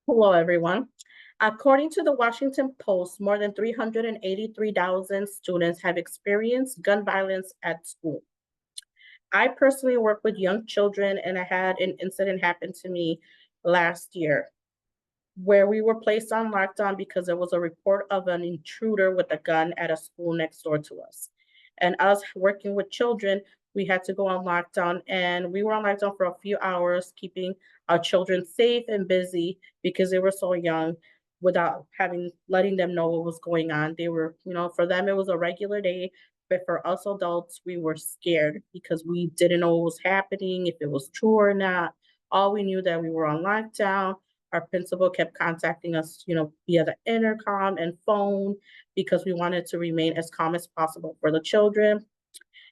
Hello, everyone. According to the Washington Post, more than 383,000 students have experienced gun violence at school. I personally work with young children, and I had an incident happen to me last year where we were placed on lockdown because there was a report of an intruder with a gun at a school next door to us. And us working with children, we had to go on lockdown, and we were on lockdown for a few hours, keeping our children safe and busy because they were so young without letting them know what was going on. They were, for them, it was a regular day. But for us adults, we were scared because we didn't know what was happening, if it was true or not. All we knew that we were on lockdown. Our principal kept contacting us, via the intercom and phone because we wanted to remain as calm as possible for the children.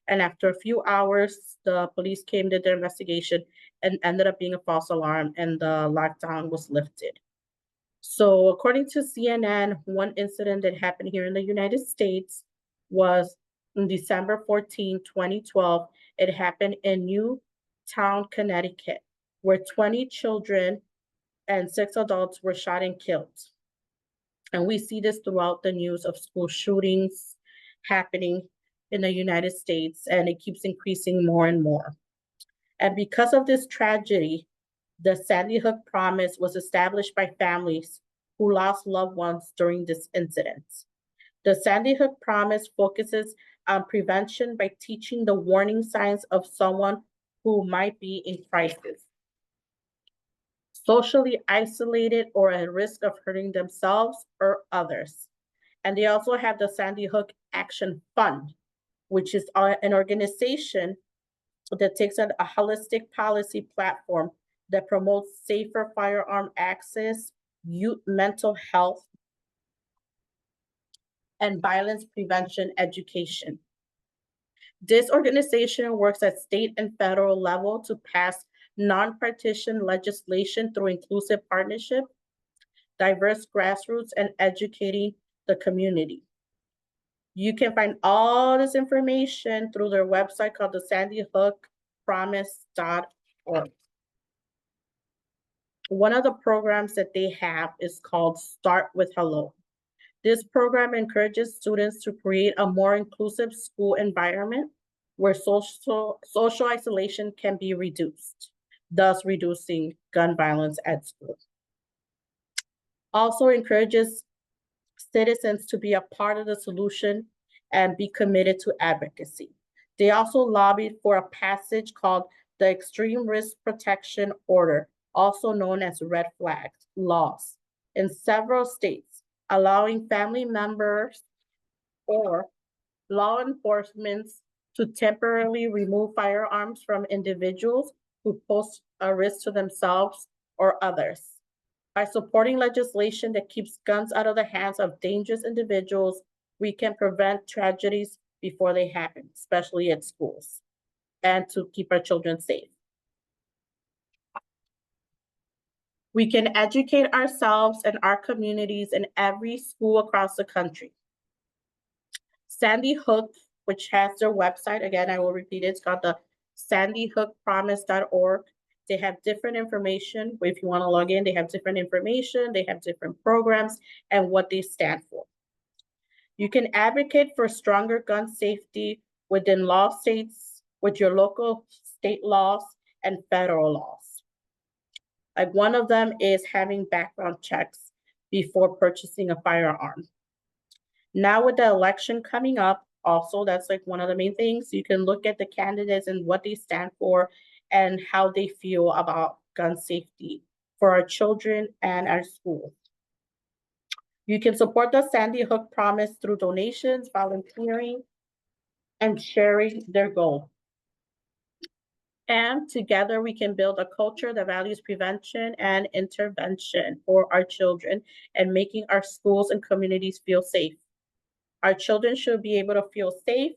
And after a few hours, the police came, did their investigation, and ended up being a false alarm, and the lockdown was lifted. So, according to CNN, one incident that happened here in the United States was on December 14, 2012. It happened in Newtown, Connecticut, where 20 children and 6 adults were shot and killed. And we see this throughout the news of school shootings happening in the United States, and it keeps increasing more and more. And because of this tragedy, the Sandy Hook Promise was established by families who lost loved ones during this incident. The Sandy Hook Promise focuses on prevention by teaching the warning signs of someone who might be in crisis, socially isolated, or at risk of hurting themselves or others. And they also have the Sandy Hook Action Fund, which is an organization that takes a holistic policy platform that promotes safer firearm access, youth mental health, and violence prevention education. This organization works at state and federal level to pass non-partisan legislation through inclusive partnership, diverse grassroots, and educating the community. You can find all this information through their website called the sandyhookpromise.org. One of the programs that they have is called Start with Hello. This program encourages students to create a more inclusive school environment where social isolation can be reduced, thus reducing gun violence at school. Also encourages citizens to be a part of the solution and be committed to advocacy. They also lobbied for a passage called the Extreme Risk Protection Order, also known as red flag laws, in several states, allowing family members or law enforcement to temporarily remove firearms from individuals who pose a risk to themselves or others. By supporting legislation that keeps guns out of the hands of dangerous individuals, we can prevent tragedies before they happen, especially at schools, and to keep our children safe. We can educate ourselves and our communities in every school across the country. Sandy Hook, which has their website, again, I will repeat it, it's called the sandyhookpromise.org. They have different information. If you want to log in, they have different information, they have different programs and what they stand for. You can advocate for stronger gun safety within law states, with your local state laws and federal laws. Like one of them is having background checks before purchasing a firearm. Now with the election coming up, also that's like one of the main things. You can look at the candidates and what they stand for and how they feel about gun safety for our children and our schools. You can support the Sandy Hook Promise through donations, volunteering, and sharing their goal. And together we can build a culture that values prevention and intervention for our children and making our schools and communities feel safe. Our children should be able to feel safe,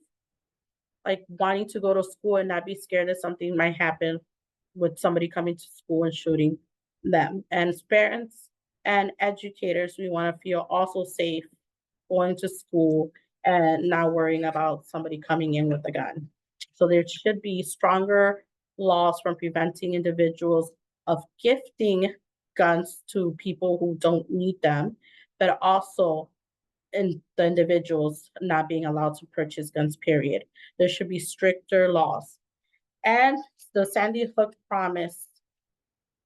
like wanting to go to school and not be scared that something might happen with somebody coming to school and shooting them. And as parents and educators, we want to feel also safe going to school and not worrying about somebody coming in with a gun. So there should be stronger laws from preventing individuals of gifting guns to people who don't need them, but also in the individuals not being allowed to purchase guns, period. There should be stricter laws. And the Sandy Hook Promise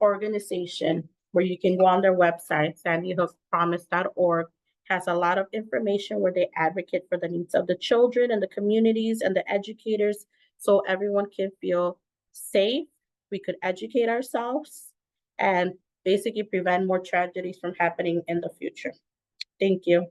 organization, where you can go on their website, sandyhookpromise.org, has a lot of information where they advocate for the needs of the children and the communities and the educators so everyone can feel safe. We could educate ourselves and basically prevent more tragedies from happening in the future. Thank you.